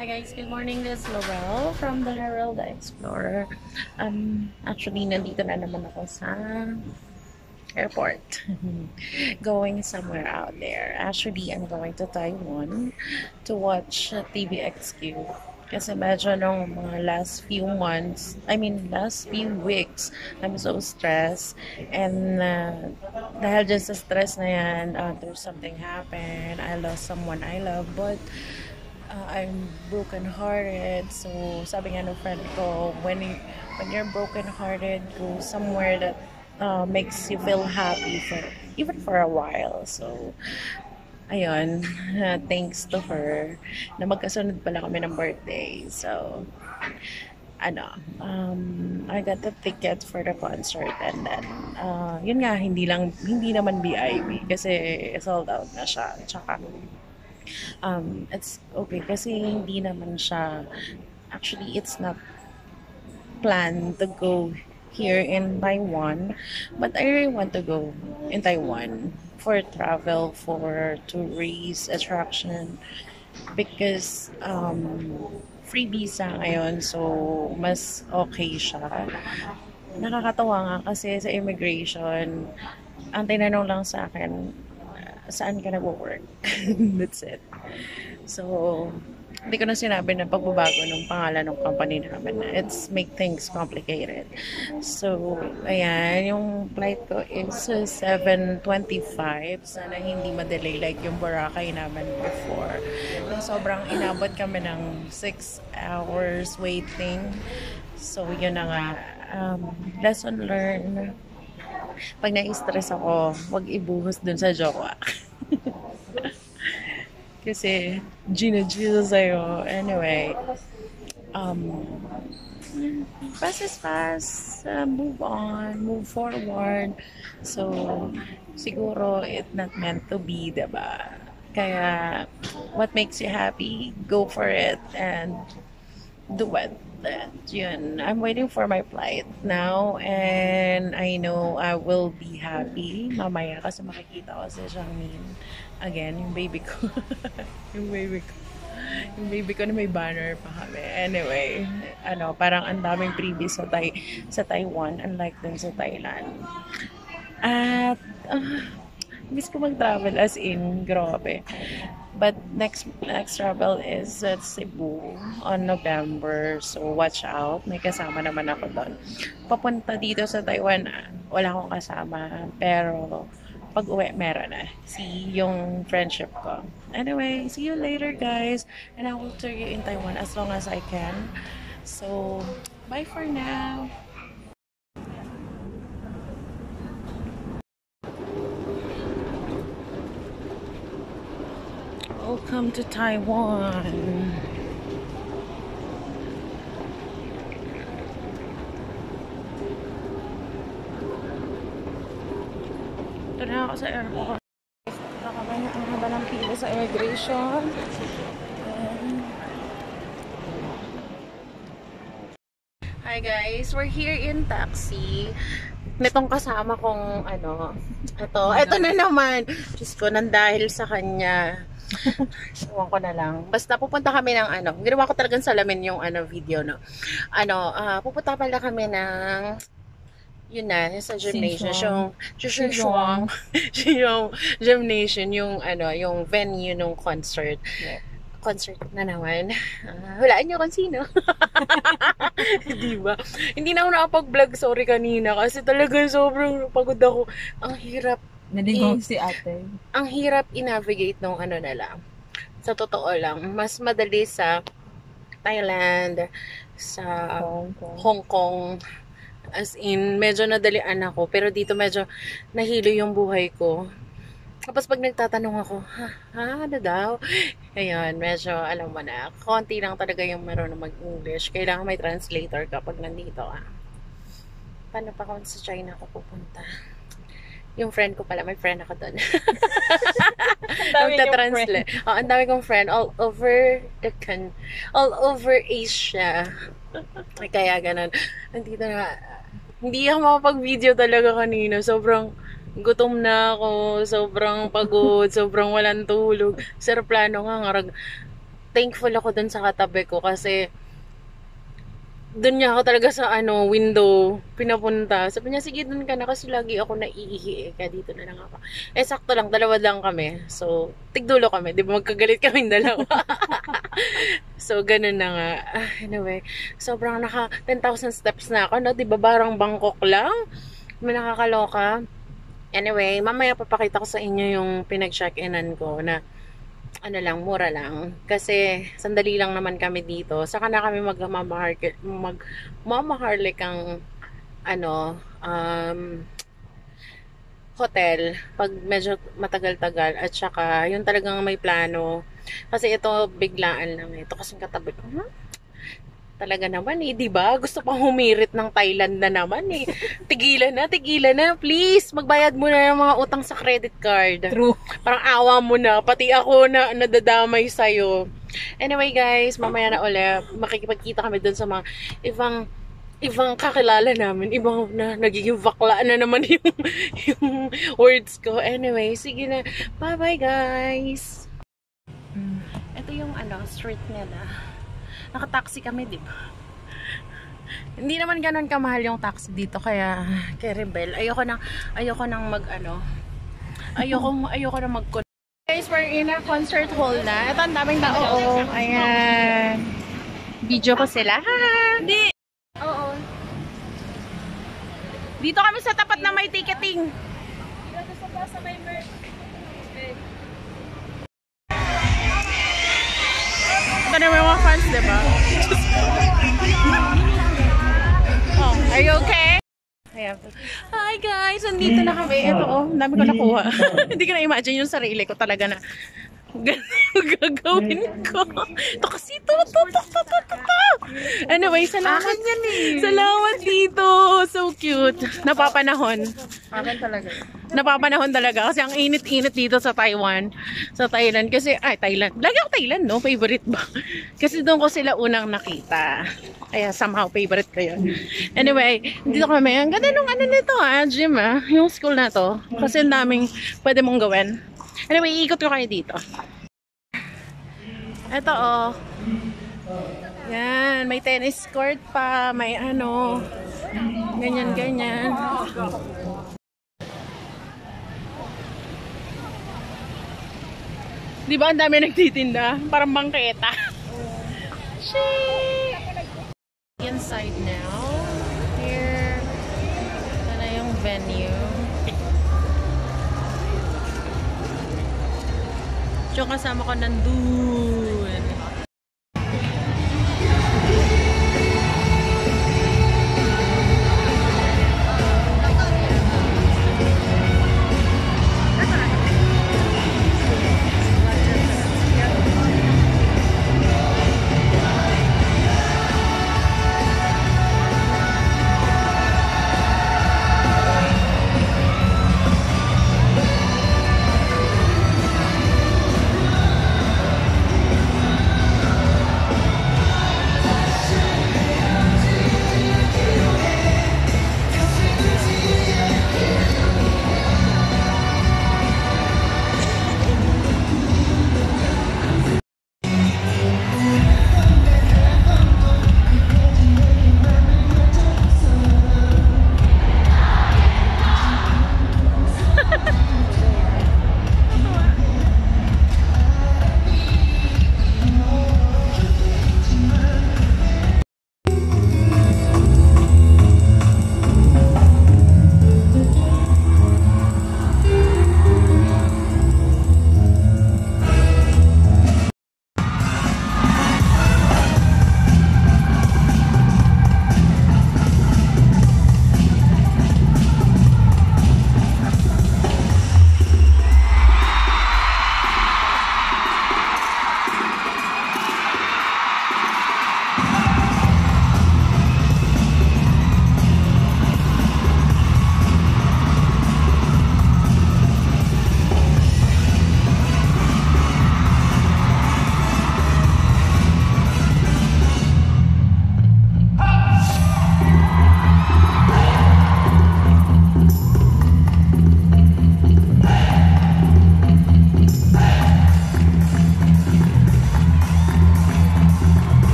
Hi guys, good morning. This is Laurel from the Herald Explorer. Actually, nandito na naman ako sa airport. Going somewhere out there. Actually, I'm going to Taiwan to watch TVXQ. Kasi medyo nung mga last few months, last few weeks, I'm so stressed. And dahil dyan sa stress na yan, there's something happened. I lost someone I love, but I'm broken-hearted. So, sabi nga ng friend ko, when you're broken-hearted, go somewhere that makes you feel happy even for a while. So, ayun, thanks to her na magkasunod pala kami ng birthday. So, I got the ticket for the concert, and then yun nga, hindi naman VIP kasi sold out na siya. Tsaka it's okay kasi hindi naman siya, actually it's not planned to go here in Taiwan, but I really want to go in Taiwan for travel, for tourist attraction, because free visa ngayon, so mas okay siya. Nakakatawa nga kasi sa immigration, ang tinanong lang sa akin, saan ka nag-work? That's it. So, hindi ko na sinabi na pagbabago ng pangalan ng company namin. It's make things complicated. So, ayan, yung flight ko is 7:25. Sana hindi ma-delay like yung Boracay naman before. Sobrang inabot kami ng 6 hours waiting. So, yun na nga. Lesson learned. Pag na-stress ako, wag ibuhos dun sa jowa. Kasi, Gina sa'yo. Anyway, fast is fast. Move on, move forward. So, siguro, it's not meant to be, diba? Kaya, what makes you happy, go for it and do it. Yun. I'm waiting for my flight now, and I know I will be happy mamaya kasi makikita ko si Xiangmin again, yung baby ko. yung baby ko na may banner pa kami. Anyway, parang ang daming previous sa Taiwan, unlike dun sa Thailand. At miss ko mag-travel, as in, grabe. But next travel is at Cebu on November. So watch out. May kasama naman ako doon. Papunta dito sa Taiwan, wala akong kasama. Pero pag uwi, meron na. See yung friendship ko. Anyway, see you later guys. And I will tour you in Taiwan as long as I can. So, bye for now. Welcome to Taiwan. Ito na ako sa airport. Nakabay na ang haba ng pila sa immigration. Hi guys, we're here in taxi. Nitong kasama kong ito na naman. Diyos ko, nandahil sa kanya. Ewan ko na lang. Basta pupunta kami ng ginawa ko talagang salamin yung video, no. Pupunta pala kami ng yun na, sa gymnasium. Yung gymnasium, yung venue ng concert. Yeah. Concert na naman. Hulaan niyo kung sino. Diba? Hindi na ako nakapag-vlog, sorry kanina. Kasi talaga sobrang pagod ako. Ang hirap. Naligaw si ate. Ang hirap i-navigate nung nila. Sa totoo lang. Mas madali sa Thailand, sa Hong Kong. As in, medyo nadalian ako. Pero dito medyo nahilo yung buhay ko. Tapos pag nagtatanong ako, ano daw? Ayun, medyo alam mo na, konti lang talaga yung meron na mag-English. Kailangan may translator kapag nandito. Paano pa kung sa China ako pupunta? Yung friend ko pala, may friend ako doon. Magta-translate. Ang dami kong friend all over Asia. Kaya ganun. Nandito na, hindi ako makapag-video talaga kanina. Sobrang gutom na ako, sobrang pagod, sobrang walang tulog. Sa aeroplano nga, thankful ako dun sa katabi ko kasi doon niya ako talaga sa window pinapunta. Sabi niya, sige doon ka na kasi lagi ako naiihi kaya dito na lang ako. Sakto lang, dalawa lang kami. So, tigdulo kami. Di ba magkagalit kaming dalawa? So, ganun na nga. Anyway, sobrang 10,000 steps na ako, no? Di ba parang Bangkok lang? May nakakaloka. Anyway, mamaya papakita ko sa inyo yung pinag-check-inan ko na mura lang. Kasi, sandali lang naman kami dito. Saka na kami magmamaharlik ang, hotel. Pag medyo matagal-tagal. At saka, yun talagang may plano. Kasi ito, biglaan lang. Ito kasing katabi ko. Talaga naman di ba? Gusto pang humirit ng Thailand na naman Tigilan na. Please, magbayad mo na ng mga utang sa credit card. True. Parang awa mo na. Pati ako na nadadamay sa'yo. Anyway guys, mamaya na ulit. Makikipagkita kami dun sa mga ibang kakilala namin. Ibang na nagiging bakla na naman yung words ko. Anyway, sige na. Bye-bye guys. Ito yung street nila. Naka-taxi kami, di ba? Hindi naman ganun kamahal yung taxi dito, kaya kay Rebel. Ayoko nang Guys, we're in a concert hall na. Ito, ang daming tao. Oo, ayan. Video ko sila. Hindi. Oo. Dito kami sa tapat na may ticketing. Dito sa may merch. Ito na may mga fans, diba? Oh, are you okay? Hi guys! Nandito na kami. Ito dami ko nakuha. Hindi ko na-imagine yung sarili ko talaga na gagawin ko. Ito kasi ito. Anyway, salamat. Salamat dito. So cute. Napapanahon. Akin talaga. Napapanahon talaga kasi ang init-init dito sa Taiwan. Sa Thailand. Kasi, Thailand. Lagi ako Thailand, no? Favorite ba? Kasi doon ko sila unang nakita. Kaya somehow favorite ko yun. Anyway, dito kami. Ang ganda nung nito gym yung school na to. Kasi ang daming pwede mong gawin. Anyway, iikot ko kayo dito. Ito yan, may tennis court pa, may ganyan. Di ba ang dami nagtitinda? Parang bangketa. Inside now. Here. Ito na yung venue. So, kasama ko nandun.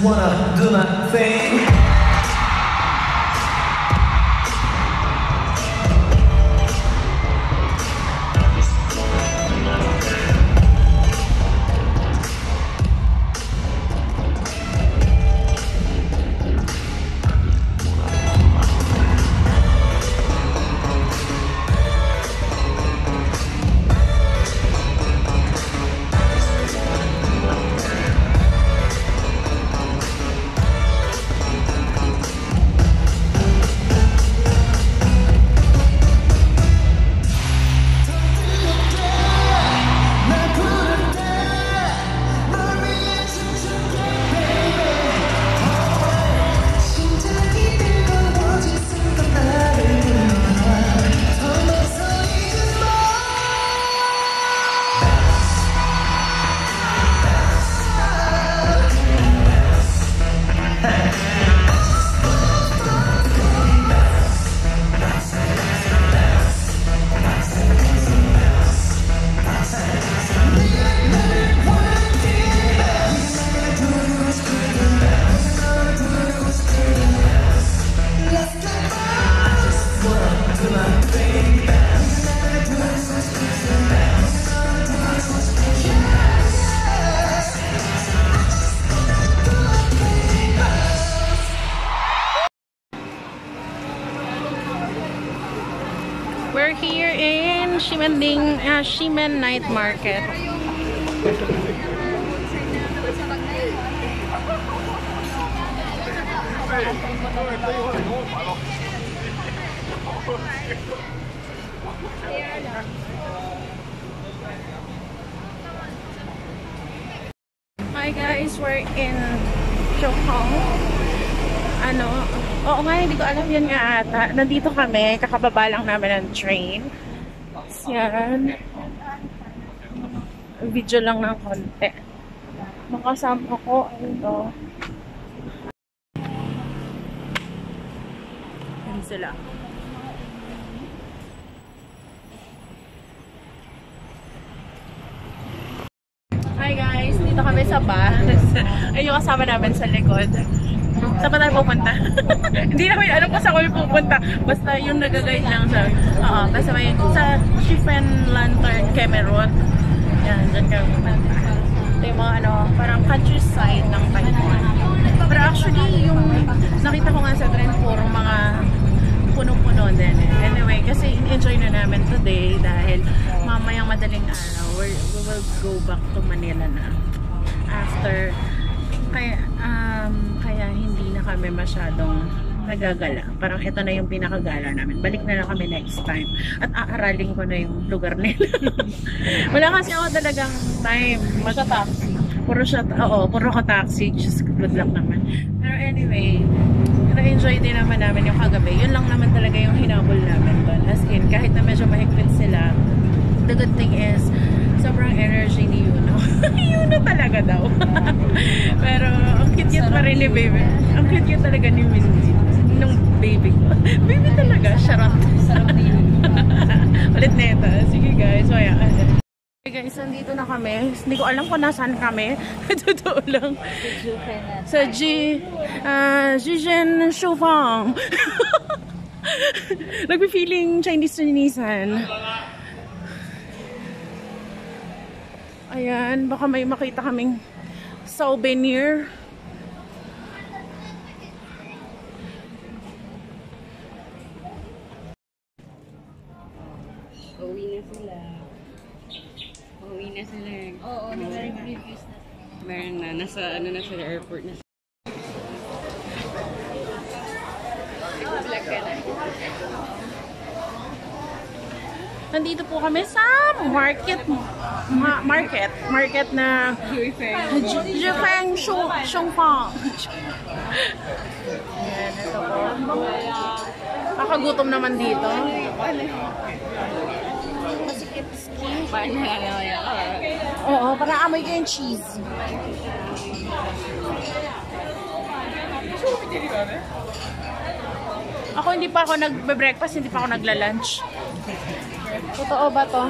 Wanna do my thing. We're here in Shimen Night Market. Hi guys, we're in Chokong. Oo nga, hindi ko alam yan nga ata. Nandito kami, kakababa lang namin ng train. Yan. Video lang ng konti. Makasama ko, Yan sila. Hi guys, dito kami sa bus. Ayun yung kasama namin sa likod. Saan pa tayo pupunta? Hindi namin alam kung saan kami pupunta. Basta yung nag-guide lang sa basta may sa Shifen Lantern Cameron. Yan, dyan kami pupunta. Ito yung mga parang countryside ng Taiwan. Pero actually, yung nakita ko nga sa trend, puro mga puno-puno din. Anyway, kasi enjoy na namin today dahil mamayang madaling araw, we will go back to Manila na. After, kaya hindi na kami masyadong nagagala. Parang ito na yung pinakagala namin. Balik na lang kami next time. At aaralin ko na yung lugar nila. Wala kasi ako talagang time. Taxi. Puro ka taxi. Just good luck naman. Pero anyway, na-enjoy din naman namin yung kagabi. Yun lang naman talaga yung hinabol namin doon. As in, kahit na medyo mahigpit sila, the good thing is, sobrang energy ni Yuno. Yuno talaga daw. Pero, ang cute-cute pa rin ni baby. Ang cute-cute talaga ni Mindy. Nung baby ko. Baby talaga, charot. Sarap na yun. ulit nito. Sige guys, so ayan. Okay guys, nandito na kami. Hindi ko alam kung nasaan kami. Totoo lang. Sa Jijen Shufang. Nagpi-feeling Chinese-Chinese-an. Ayan, baka may makita kaming souvenir. Uwi na sila. Uwi na sila. Oo, nag-reviews na. Meron na. Nasa ano na sila, airport na. Nandito po kami sa market na Jifeng Shungfang. Ayan, ito po. Makagutom naman dito. Oo, parang amoy ko yung cheese. Ako hindi pa ako nagbe-breakfast, hindi pa ako nagla-lunch. Totoo ba to?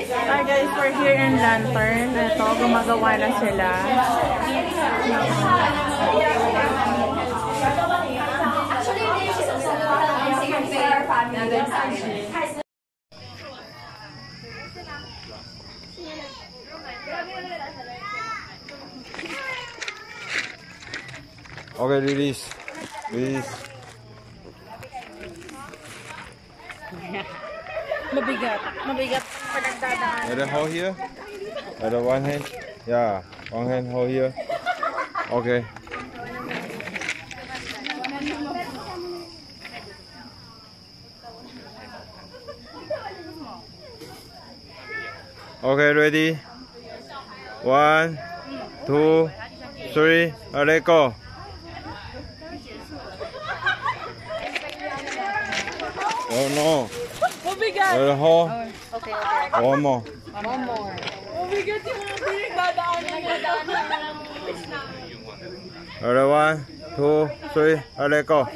Hi guys, we're here in Lantern. Ito, gumagawa na sila. Okay, release. Release. Mabigat. Mabigat pa nagdadaan. Let hold here. Let one hand. Yeah, one hand hold here. Okay. Okay, ready? 1, 2, 3. Let go. Oh no. Mabigat. Let hold. Okay. One more. One more. Mabigat yung mga pinagdadaanan. Let 1, 2, 3. Let go.